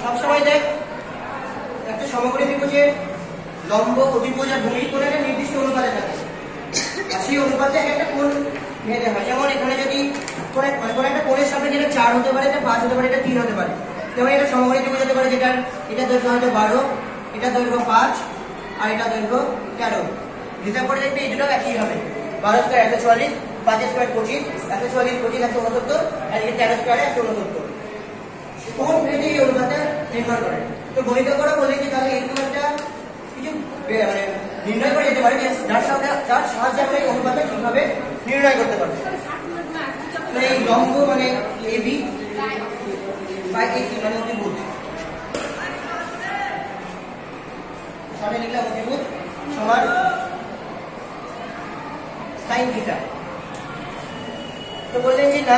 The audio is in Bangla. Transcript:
সবসময় দেখ একটা সমকোণী ত্রিভুজের লম্ব, অতিভুজ আর ভূমির কোণ একটা নির্দিষ্ট অনুপাতে থাকে, আর সেই অনুপাতে একটা কোণ ভেদে হয়। যেমন এখানে যদি কোনো একটা কোণের সাপেক্ষে যেটা 4 হতে পারে, এটা 5 হতে পারে, এটা 3 হতে পারে। যেমন এটা সমকোণী ত্রিভুজ হতে পারে যেটার এটা দৈর্ঘ্য হয়তো 12, এটা দৈর্ঘ্য 5 আর এটা দৈর্ঘ্য 13। হিসাব করে দেখবে এই দুটো একই হবে। 12 স্কয়ার 144, 5 স্কয়ার 25, 144 25 169 আর এই 13 স্কয়ার 169। কোণ ভেদে এই অনুপাতটা নির্ভর করে। তো গণিত করা বলে যে তাহলে এরকম একটা কিছু মানে নির্ণয় করে যেতে পারে যার সাহায্যে আমরা এই অনুপাতটা কিভাবে নির্ণয় করতে পারবো। তো এই লম্ব মানে এবি বাই এসি মানে অতিভুজ, সামনে লিখলাম অতিভুজ সমান sin থিটা। তো বললেন যে না